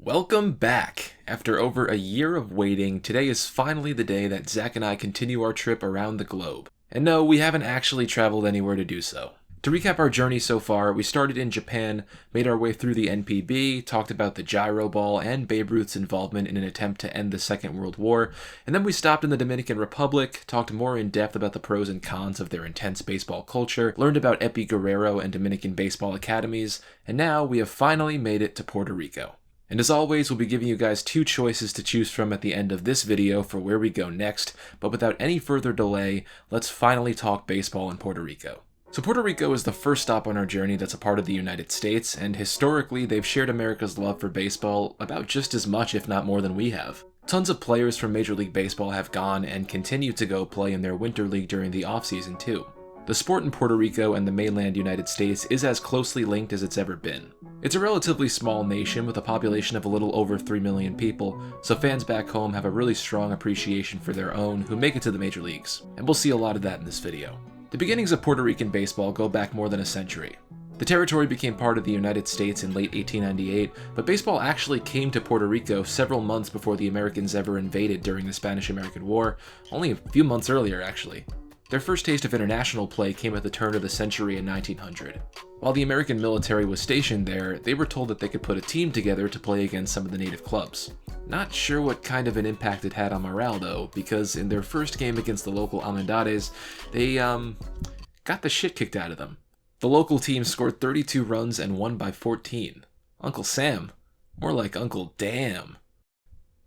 Welcome back! After over a year of waiting, today is finally the day that Zach and I continue our trip around the globe. And no, we haven't actually traveled anywhere to do so. To recap our journey so far, we started in Japan, made our way through the NPB, talked about the gyro ball and Babe Ruth's involvement in an attempt to end the Second World War, and then we stopped in the Dominican Republic, talked more in depth about the pros and cons of their intense baseball culture, learned about Epi Guerrero and Dominican baseball academies, and now we have finally made it to Puerto Rico. And as always, we'll be giving you guys two choices to choose from at the end of this video for where we go next, but without any further delay, let's finally talk baseball in Puerto Rico. So Puerto Rico is the first stop on our journey that's a part of the United States, and historically they've shared America's love for baseball about just as much, if not more, than we have. Tons of players from Major League Baseball have gone and continue to go play in their winter league during the offseason too. The sport in Puerto Rico and the mainland United States is as closely linked as it's ever been. It's a relatively small nation with a population of a little over 3 million people, so fans back home have a really strong appreciation for their own who make it to the major leagues, and we'll see a lot of that in this video. The beginnings of Puerto Rican baseball go back more than a century. The territory became part of the United States in late 1898, but baseball actually came to Puerto Rico several months before the Americans ever invaded during the Spanish-American War, only a few months earlier actually. Their first taste of international play came at the turn of the century in 1900. While the American military was stationed there, they were told that they could put a team together to play against some of the native clubs. Not sure what kind of an impact it had on morale though, because in their first game against the local Almendades, they got the shit kicked out of them. The local team scored 32 runs and won by 14. Uncle Sam. More like Uncle Damn.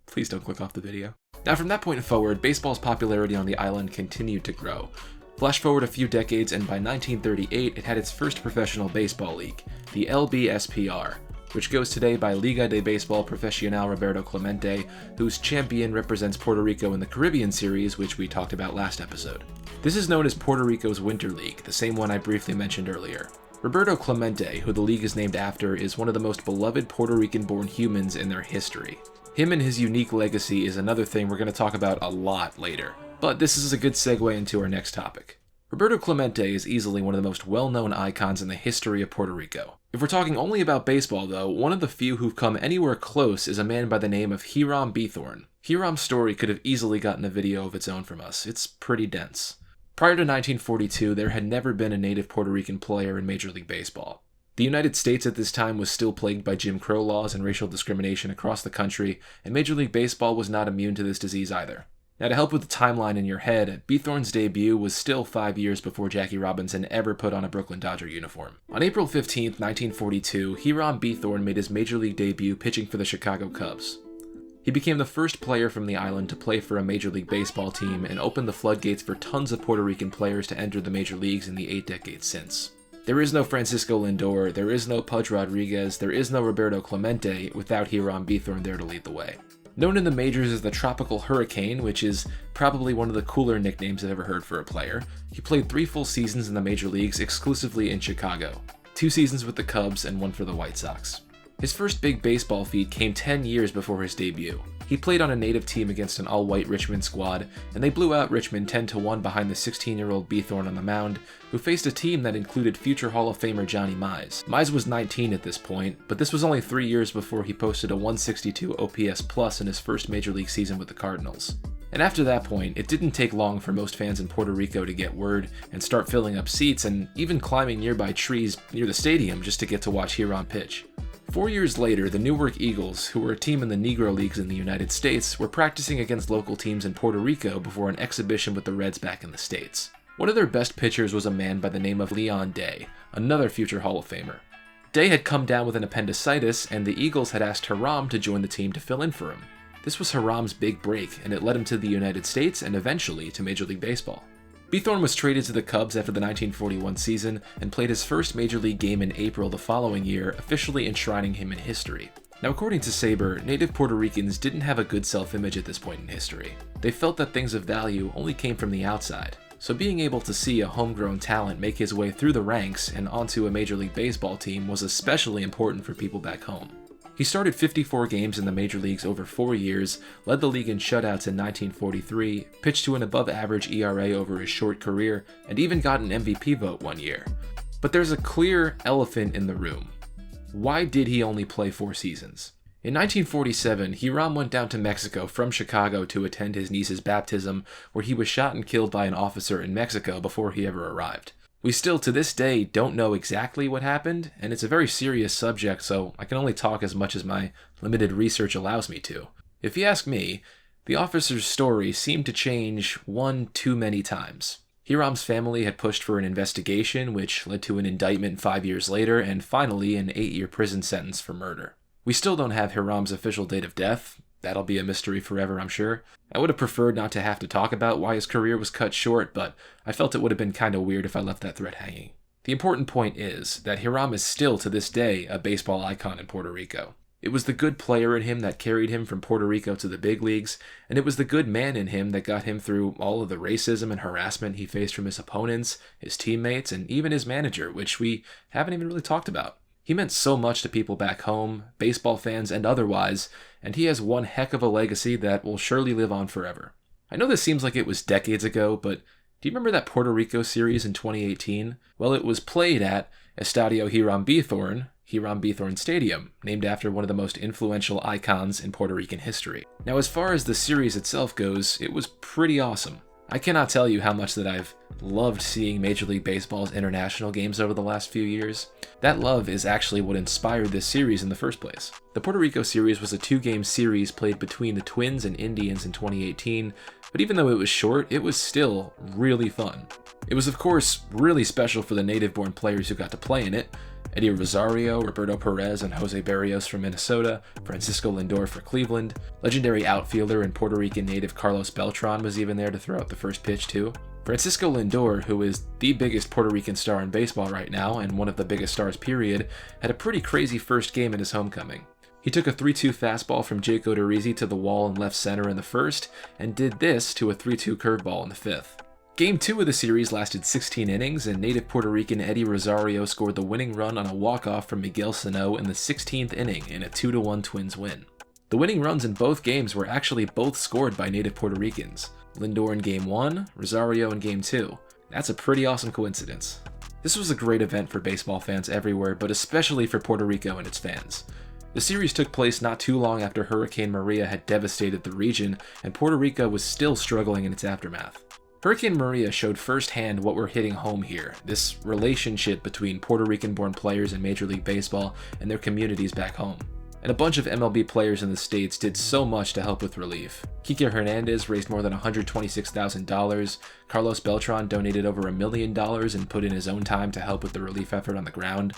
Please don't click off the video. Now from that point forward, baseball's popularity on the island continued to grow. Flash forward a few decades and by 1938 it had its first professional baseball league, the LBPRC, which goes today by Liga de Béisbol Profesional Roberto Clemente, whose champion represents Puerto Rico in the Caribbean series, which we talked about last episode. This is known as Puerto Rico's Winter League, the same one I briefly mentioned earlier. Roberto Clemente, who the league is named after, is one of the most beloved Puerto Rican-born humans in their history. Him and his unique legacy is another thing we're going to talk about a lot later, but this is a good segue into our next topic. Roberto Clemente is easily one of the most well-known icons in the history of Puerto Rico. If we're talking only about baseball though, one of the few who've come anywhere close is a man by the name of Hiram Bithorn. Hiram's story could have easily gotten a video of its own from us. It's pretty dense. Prior to 1942, there had never been a native Puerto Rican player in Major League Baseball. The United States at this time was still plagued by Jim Crow laws and racial discrimination across the country, and Major League Baseball was not immune to this disease either. Now to help with the timeline in your head, Bithorn's debut was still 5 years before Jackie Robinson ever put on a Brooklyn Dodger uniform. On April 15, 1942, Hiram Bithorn made his Major League debut pitching for the Chicago Cubs. He became the first player from the island to play for a Major League Baseball team and opened the floodgates for tons of Puerto Rican players to enter the major leagues in the 8 decades since. There is no Francisco Lindor, there is no Pudge Rodriguez, there is no Roberto Clemente without Hiram Bithorn there to lead the way. Known in the majors as the Tropical Hurricane, which is probably one of the cooler nicknames I've ever heard for a player, he played 3 full seasons in the major leagues exclusively in Chicago, 2 seasons with the Cubs and 1 for the White Sox. His first big baseball feat came 10 years before his debut. He played on a native team against an all-white Richmond squad, and they blew out Richmond 10-1 behind the 16-year-old Bithorn on the mound, who faced a team that included future Hall of Famer Johnny Mize. Mize was 19 at this point, but this was only 3 years before he posted a 162 OPS plus in his first Major League season with the Cardinals. And after that point, it didn't take long for most fans in Puerto Rico to get word and start filling up seats and even climbing nearby trees near the stadium just to get to watch Hiram pitch. 4 years later, the Newark Eagles, who were a team in the Negro Leagues in the United States, were practicing against local teams in Puerto Rico before an exhibition with the Reds back in the States. One of their best pitchers was a man by the name of Leon Day, another future Hall of Famer. Day had come down with an appendicitis, and the Eagles had asked Hiram to join the team to fill in for him. This was Hiram's big break, and it led him to the United States and eventually to Major League Baseball. Bithorn was traded to the Cubs after the 1941 season and played his first Major League game in April the following year, officially enshrining him in history. Now according to Saber, native Puerto Ricans didn't have a good self-image at this point in history. They felt that things of value only came from the outside. So being able to see a homegrown talent make his way through the ranks and onto a Major League Baseball team was especially important for people back home. He started 54 games in the major leagues over 4 years, led the league in shutouts in 1943, pitched to an above-average ERA over his short career, and even got an MVP vote one year. But there's a clear elephant in the room. Why did he only play 4 seasons? In 1947, Hiram went down to Mexico from Chicago to attend his niece's baptism, where he was shot and killed by an officer in Mexico before he ever arrived. We still, to this day, don't know exactly what happened, and it's a very serious subject, so I can only talk as much as my limited research allows me to. If you ask me, the officer's story seemed to change one too many times. Hiram's family had pushed for an investigation, which led to an indictment 5 years later, and finally an 8-year prison sentence for murder. We still don't have Hiram's official date of death. That'll be a mystery forever, I'm sure. I would have preferred not to have to talk about why his career was cut short, but I felt it would have been kind of weird if I left that thread hanging. The important point is that Hiram is still, to this day, a baseball icon in Puerto Rico. It was the good player in him that carried him from Puerto Rico to the big leagues, and it was the good man in him that got him through all of the racism and harassment he faced from his opponents, his teammates, and even his manager, which we haven't even really talked about. He meant so much to people back home, baseball fans and otherwise, and he has one heck of a legacy that will surely live on forever. I know this seems like it was decades ago, but do you remember that Puerto Rico series in 2018? Well, it was played at Estadio Hiram Bithorn Stadium, named after one of the most influential icons in Puerto Rican history. Now, as far as the series itself goes, it was pretty awesome. I cannot tell you how much that I've loved seeing Major League Baseball's international games over the last few years. That love is actually what inspired this series in the first place. The Puerto Rico series was a 2-game series played between the Twins and Indians in 2018, but even though it was short, it was still really fun. It was of course really special for the native-born players who got to play in it. Eddie Rosario, Roberto Perez, and Jose Berrios from Minnesota, Francisco Lindor for Cleveland. Legendary outfielder and Puerto Rican native Carlos Beltran was even there to throw out the first pitch too. Francisco Lindor, who is the biggest Puerto Rican star in baseball right now, and one of the biggest stars period, had a pretty crazy first game in his homecoming. He took a 3-2 fastball from Jake Odorizzi to the wall in left center in the first, and did this to a 3-2 curveball in the fifth. Game 2 of the series lasted 16 innings, and native Puerto Rican Eddie Rosario scored the winning run on a walk-off from Miguel Sano in the 16th inning in a 2-1 Twins win. The winning runs in both games were actually both scored by native Puerto Ricans. Lindor in Game 1, Rosario in Game 2. That's a pretty awesome coincidence. This was a great event for baseball fans everywhere, but especially for Puerto Rico and its fans. The series took place not too long after Hurricane Maria had devastated the region, and Puerto Rico was still struggling in its aftermath. Hurricane Maria showed firsthand what we're hitting home here, this relationship between Puerto Rican-born players in Major League Baseball and their communities back home. And a bunch of MLB players in the States did so much to help with relief. Kike Hernandez raised more than $126,000, Carlos Beltran donated over $1 million and put in his own time to help with the relief effort on the ground,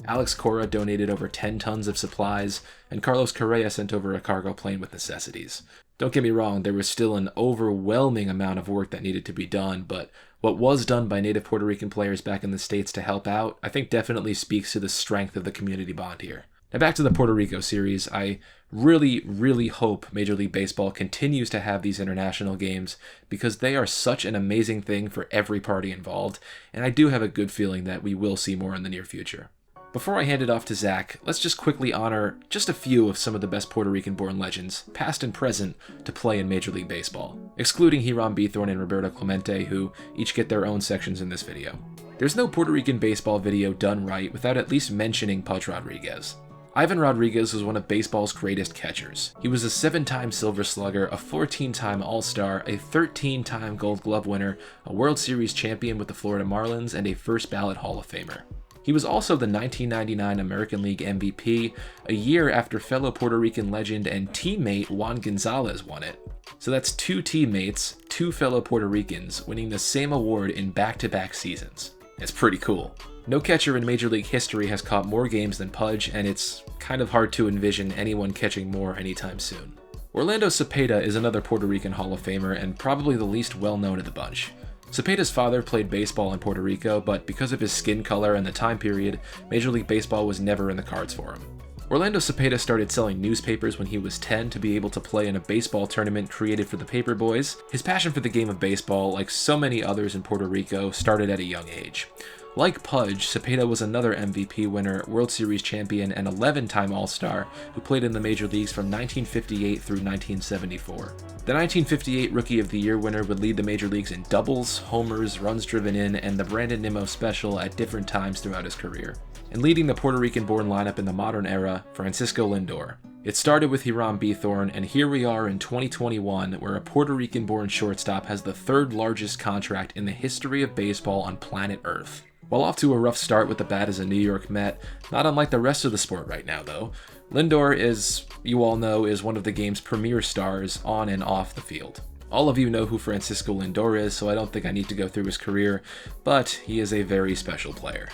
Alex Cora donated over 10 tons of supplies, and Carlos Correa sent over a cargo plane with necessities. Don't get me wrong, there was still an overwhelming amount of work that needed to be done, but what was done by native Puerto Rican players back in the States to help out, I think definitely speaks to the strength of the community bond here. Now back to the Puerto Rico series, I really hope Major League Baseball continues to have these international games because they are such an amazing thing for every party involved, and I do have a good feeling that we will see more in the near future. Before I hand it off to Zach, let's just quickly honor just a few of some of the best Puerto Rican-born legends, past and present, to play in Major League Baseball, excluding Hiram Bithorn and Roberto Clemente, who each get their own sections in this video. There's no Puerto Rican baseball video done right without at least mentioning Pudge Rodriguez. Ivan Rodriguez was one of baseball's greatest catchers. He was a 7-time Silver Slugger, a 14-time All-Star, a 13-time Gold Glove winner, a World Series champion with the Florida Marlins, and a first-ballot Hall of Famer. He was also the 1999 American League MVP, a year after fellow Puerto Rican legend and teammate Juan Gonzalez won it. So that's 2 teammates, 2 fellow Puerto Ricans, winning the same award in back-to-back seasons. It's pretty cool. No catcher in Major League history has caught more games than Pudge, and it's kind of hard to envision anyone catching more anytime soon. Orlando Cepeda is another Puerto Rican Hall of Famer and probably the least well-known of the bunch. Cepeda's father played baseball in Puerto Rico, but because of his skin color and the time period, Major League Baseball was never in the cards for him. Orlando Cepeda started selling newspapers when he was 10 to be able to play in a baseball tournament created for the paper boys. His passion for the game of baseball, like so many others in Puerto Rico, started at a young age. Like Pudge, Cepeda was another MVP winner, World Series champion, and 11-time All-Star who played in the major leagues from 1958 through 1974. The 1958 Rookie of the Year winner would lead the major leagues in doubles, homers, runs driven in, and the Brandon Nimmo special at different times throughout his career. And leading the Puerto Rican-born lineup in the modern era, Francisco Lindor. It started with Hiram Bithorn, and here we are in 2021, where a Puerto Rican-born shortstop has the third largest contract in the history of baseball on planet Earth. While off to a rough start with the bat as a New York Met, not unlike the rest of the sport right now though, Lindor, as you all know, is one of the game's premier stars on and off the field. All of you know who Francisco Lindor is, so I don't think I need to go through his career, but he is a very special player.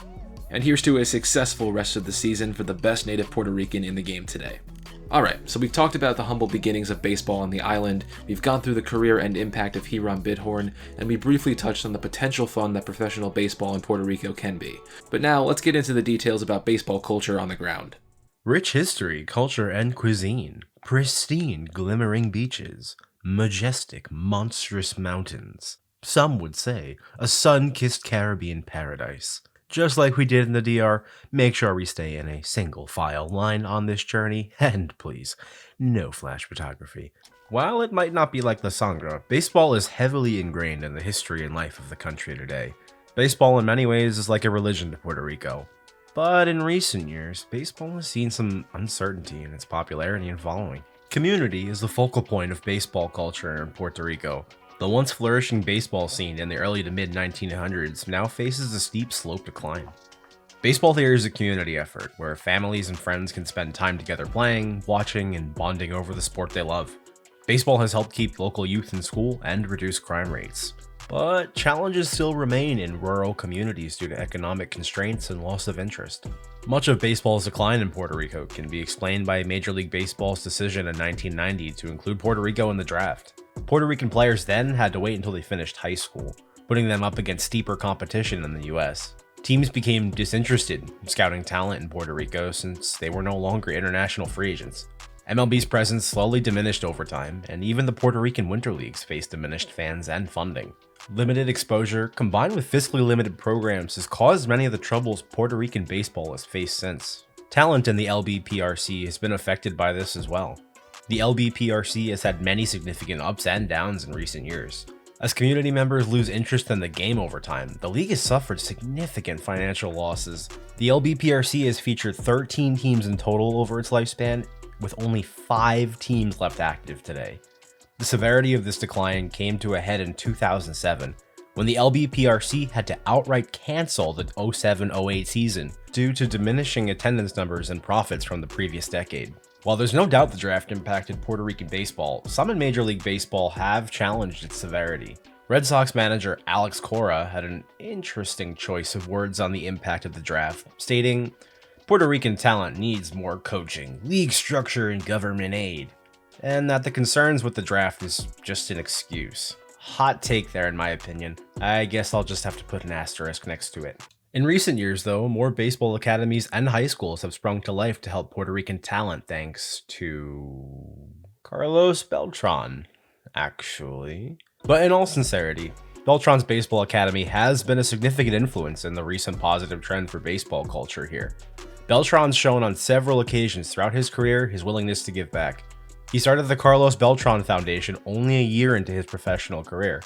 And here's to a successful rest of the season for the best native Puerto Rican in the game today. Alright, so we've talked about the humble beginnings of baseball on the island, we've gone through the career and impact of Hiram Bithorn, and we briefly touched on the potential fun that professional baseball in Puerto Rico can be. But now, let's get into the details about baseball culture on the ground. Rich history, culture, and cuisine. Pristine, glimmering beaches. Majestic, monstrous mountains. Some would say, a sun-kissed Caribbean paradise. Just like we did in the DR, make sure we stay in a single file line on this journey, and please, no flash photography. While it might not be like La Sangre, baseball is heavily ingrained in the history and life of the country today. Baseball in many ways is like a religion to Puerto Rico. But in recent years, baseball has seen some uncertainty in its popularity and following. Community is the focal point of baseball culture in Puerto Rico. The once flourishing baseball scene in the early to mid-1900s now faces a steep slope decline. Baseball here is a community effort, where families and friends can spend time together playing, watching, and bonding over the sport they love. Baseball has helped keep local youth in school and reduce crime rates. But challenges still remain in rural communities due to economic constraints and loss of interest. Much of baseball's decline in Puerto Rico can be explained by Major League Baseball's decision in 1990 to include Puerto Rico in the draft. Puerto Rican players then had to wait until they finished high school, putting them up against steeper competition in the US. Teams became disinterested in scouting talent in Puerto Rico since they were no longer international free agents. MLB's presence slowly diminished over time, and even the Puerto Rican winter leagues faced diminished fans and funding. Limited exposure, combined with fiscally limited programs, has caused many of the troubles Puerto Rican baseball has faced since. Talent in the LBPRC has been affected by this as well. The LBPRC has had many significant ups and downs in recent years. As community members lose interest in the game over time, the league has suffered significant financial losses. The LBPRC has featured 13 teams in total over its lifespan, with only 5 teams left active today. The severity of this decline came to a head in 2007, when the LBPRC had to outright cancel the 07-08 season due to diminishing attendance numbers and profits from the previous decade. While there's no doubt the draft impacted Puerto Rican baseball, some in Major League Baseball have challenged its severity. Red Sox manager Alex Cora had an interesting choice of words on the impact of the draft, stating, "Puerto Rican talent needs more coaching, league structure, and government aid," and that the concerns with the draft is just an excuse. Hot take there in my opinion. I guess I'll just have to put an asterisk next to it. In recent years though, more baseball academies and high schools have sprung to life to help Puerto Rican talent thanks to Carlos Beltran, actually. But in all sincerity, Beltran's Baseball Academy has been a significant influence in the recent positive trend for baseball culture here. Beltran's shown on several occasions throughout his career his willingness to give back. He started the Carlos Beltran Foundation only a year into his professional career.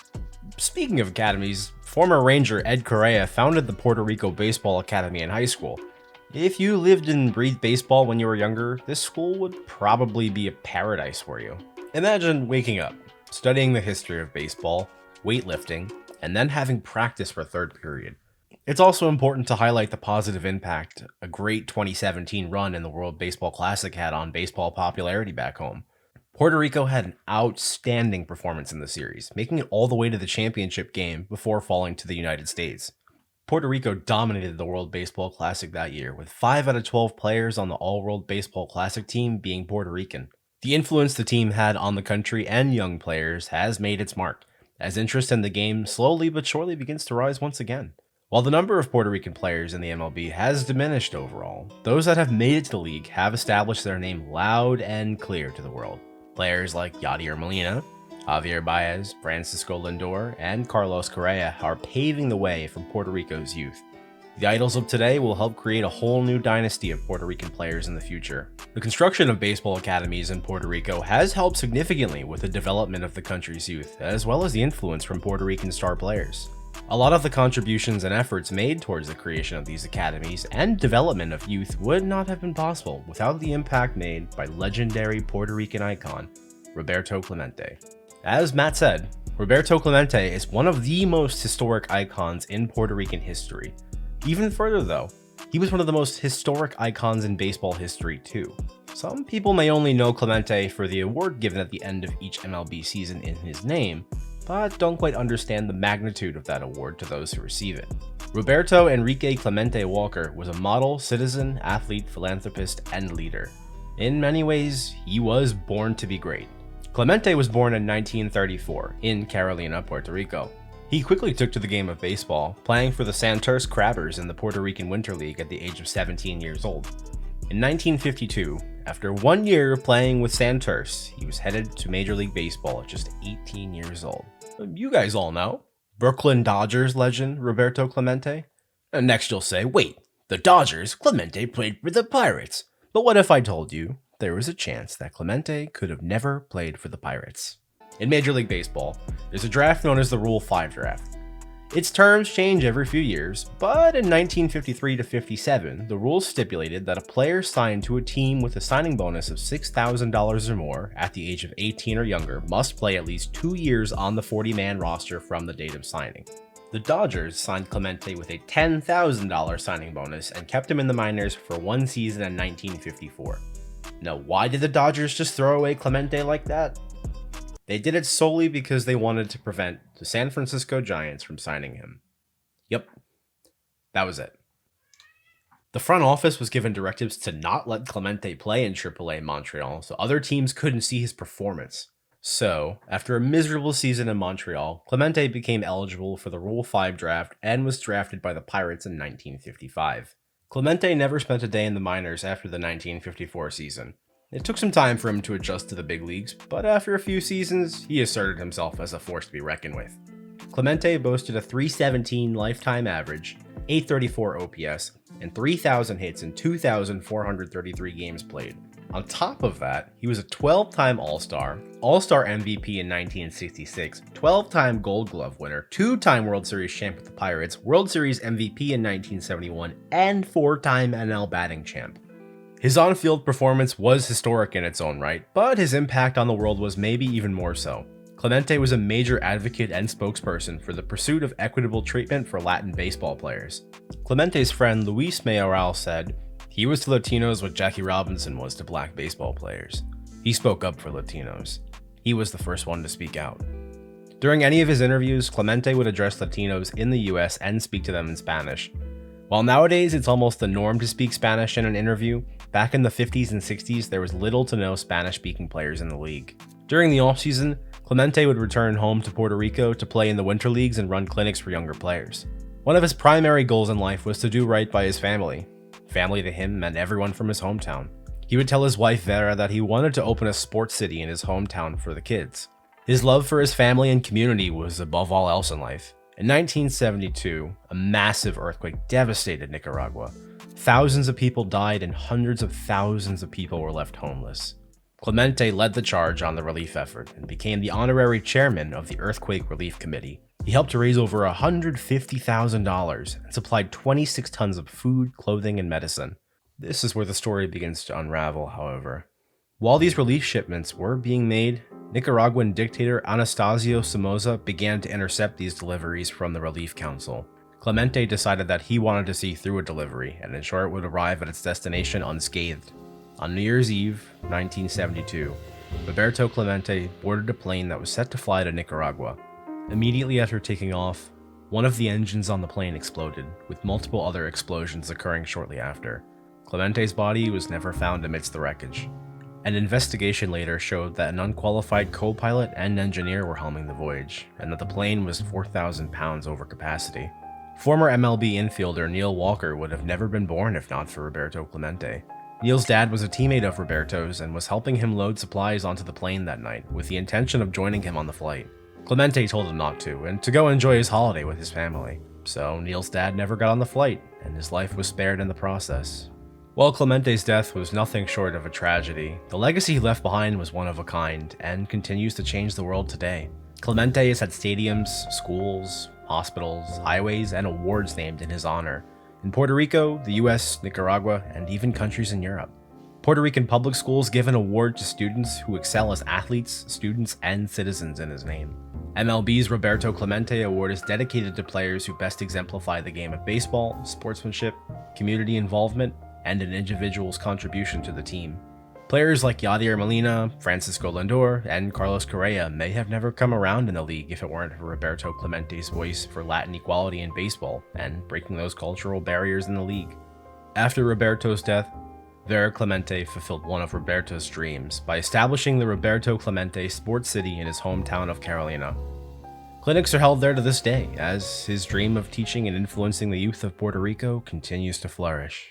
Speaking of academies, former Ranger Ed Correa founded the Puerto Rico Baseball Academy in high school. If you lived and breathed baseball when you were younger, this school would probably be a paradise for you. Imagine waking up, studying the history of baseball, weightlifting, and then having practice for third period. It's also important to highlight the positive impact a great 2017 run in the World Baseball Classic had on baseball popularity back home. Puerto Rico had an outstanding performance in the series, making it all the way to the championship game before falling to the United States. Puerto Rico dominated the World Baseball Classic that year, with 5 out of 12 players on the All-World Baseball Classic team being Puerto Rican. The influence the team had on the country and young players has made its mark, as interest in the game slowly but surely begins to rise once again. While the number of Puerto Rican players in the MLB has diminished overall, those that have made it to the league have established their name loud and clear to the world. Players like Yadier Molina, Javier Baez, Francisco Lindor, and Carlos Correa are paving the way for Puerto Rico's youth. The idols of today will help create a whole new dynasty of Puerto Rican players in the future. The construction of baseball academies in Puerto Rico has helped significantly with the development of the country's youth, as well as the influence from Puerto Rican star players. A lot of the contributions and efforts made towards the creation of these academies and development of youth would not have been possible without the impact made by legendary Puerto Rican icon, Roberto Clemente. As Matt said, Roberto Clemente is one of the most historic icons in Puerto Rican history. Even further though, he was one of the most historic icons in baseball history too. Some people may only know Clemente for the award given at the end of each MLB season in his name, but don't quite understand the magnitude of that award to those who receive it. Roberto Enrique Clemente Walker was a model, citizen, athlete, philanthropist, and leader. In many ways, he was born to be great. Clemente was born in 1934 in Carolina, Puerto Rico. He quickly took to the game of baseball, playing for the Santurce Crabbers in the Puerto Rican Winter League at the age of 17 years old. In 1952, after 1 year playing with Santurce, he was headed to Major League Baseball at just 18 years old. You guys all know. Brooklyn Dodgers legend Roberto Clemente. And next you'll say, wait, the Dodgers? Clemente played for the Pirates. But what if I told you there was a chance that Clemente could have never played for the Pirates? In Major League Baseball, there's a draft known as the Rule 5 draft. Its terms change every few years, but in 1953 to 57, the rules stipulated that a player signed to a team with a signing bonus of $6,000 or more at the age of 18 or younger must play at least 2 years on the 40-man roster from the date of signing. The Dodgers signed Clemente with a $10,000 signing bonus and kept him in the minors for 1 season in 1954. Now, why did the Dodgers just throw away Clemente like that? They did it solely because they wanted to prevent the San Francisco Giants from signing him. Yep, that was it. The front office was given directives to not let Clemente play in AAA Montreal, so other teams couldn't see his performance. So, after a miserable season in Montreal, Clemente became eligible for the Rule 5 draft and was drafted by the Pirates in 1955. Clemente never spent a day in the minors after the 1954 season. It took some time for him to adjust to the big leagues, but after a few seasons, he asserted himself as a force to be reckoned with. Clemente boasted a .317 lifetime average, .834 OPS, and 3,000 hits in 2,433 games played. On top of that, he was a 12-time All-Star, All-Star MVP in 1966, 12-time Gold Glove winner, 2-time World Series champ with the Pirates, World Series MVP in 1971, and 4-time NL batting champ. His on-field performance was historic in its own right, but his impact on the world was maybe even more so. Clemente was a major advocate and spokesperson for the pursuit of equitable treatment for Latin baseball players. Clemente's friend Luis Mayoral said, "He was to Latinos what Jackie Robinson was to black baseball players. He spoke up for Latinos. He was the first one to speak out." During any of his interviews, Clemente would address Latinos in the US and speak to them in Spanish. While nowadays it's almost the norm to speak Spanish in an interview, back in the 50s and 60s there was little to no Spanish-speaking players in the league. During the offseason, Clemente would return home to Puerto Rico to play in the winter leagues and run clinics for younger players. One of his primary goals in life was to do right by his family. Family to him meant everyone from his hometown. He would tell his wife Vera that he wanted to open a sports city in his hometown for the kids. His love for his family and community was above all else in life. In 1972, a massive earthquake devastated Nicaragua. Thousands of people died and hundreds of thousands of people were left homeless. Clemente led the charge on the relief effort and became the honorary chairman of the Earthquake Relief Committee. He helped to raise over $150,000 and supplied 26 tons of food, clothing, and medicine. This is where the story begins to unravel, however. While these relief shipments were being made, Nicaraguan dictator Anastasio Somoza began to intercept these deliveries from the Relief Council. Clemente decided that he wanted to see through a delivery and ensure it would arrive at its destination unscathed. On New Year's Eve, 1972, Roberto Clemente boarded a plane that was set to fly to Nicaragua. Immediately after taking off, one of the engines on the plane exploded, with multiple other explosions occurring shortly after. Clemente's body was never found amidst the wreckage. An investigation later showed that an unqualified co-pilot and engineer were helming the voyage, and that the plane was 4,000 pounds over capacity. Former MLB infielder Neil Walker would have never been born if not for Roberto Clemente. Neil's dad was a teammate of Roberto's and was helping him load supplies onto the plane that night, with the intention of joining him on the flight. Clemente told him not to, and to go enjoy his holiday with his family. So Neil's dad never got on the flight, and his life was spared in the process. While Clemente's death was nothing short of a tragedy, the legacy he left behind was one of a kind, and continues to change the world today. Clemente has had stadiums, schools, hospitals, highways, and awards named in his honor in Puerto Rico, the US, Nicaragua, and even countries in Europe. Puerto Rican public schools give an award to students who excel as athletes, students, and citizens in his name. MLB's Roberto Clemente Award is dedicated to players who best exemplify the game of baseball, sportsmanship, community involvement, and an individual's contribution to the team. Players like Yadier Molina, Francisco Lindor, and Carlos Correa may have never come around in the league if it weren't for Roberto Clemente's voice for Latin equality in baseball and breaking those cultural barriers in the league. After Roberto's death, Vera Clemente fulfilled one of Roberto's dreams by establishing the Roberto Clemente Sports City in his hometown of Carolina. Clinics are held there to this day, as his dream of teaching and influencing the youth of Puerto Rico continues to flourish.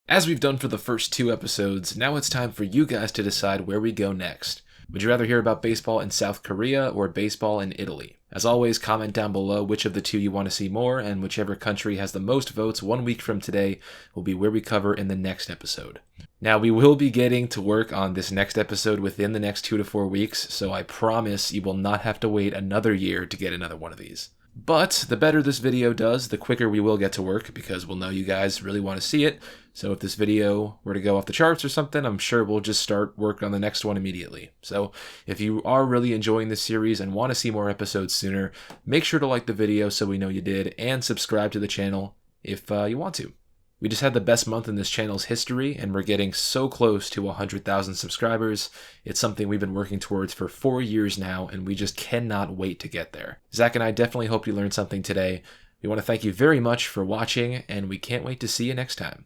As we've done for the first 2 episodes, now it's time for you guys to decide where we go next. Would you rather hear about baseball in South Korea or baseball in Italy? As always, comment down below which of the 2 you want to see more, and whichever country has the most votes 1 week from today will be where we cover in the next episode. Now, we will be getting to work on this next episode within the next 2 to 4 weeks, so I promise you will not have to wait another year to get another one of these. But the better this video does, the quicker we will get to work, because we'll know you guys really want to see it. So if this video were to go off the charts or something, I'm sure we'll just start work on the next one immediately. So if you are really enjoying this series and want to see more episodes sooner, make sure to like the video so we know you did, and subscribe to the channel if you want to. We just had the best month in this channel's history, and we're getting so close to 100,000 subscribers. It's something we've been working towards for 4 years now, and we just cannot wait to get there. Zach and I definitely hope you learned something today. We want to thank you very much for watching, and we can't wait to see you next time.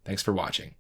Thanks for watching.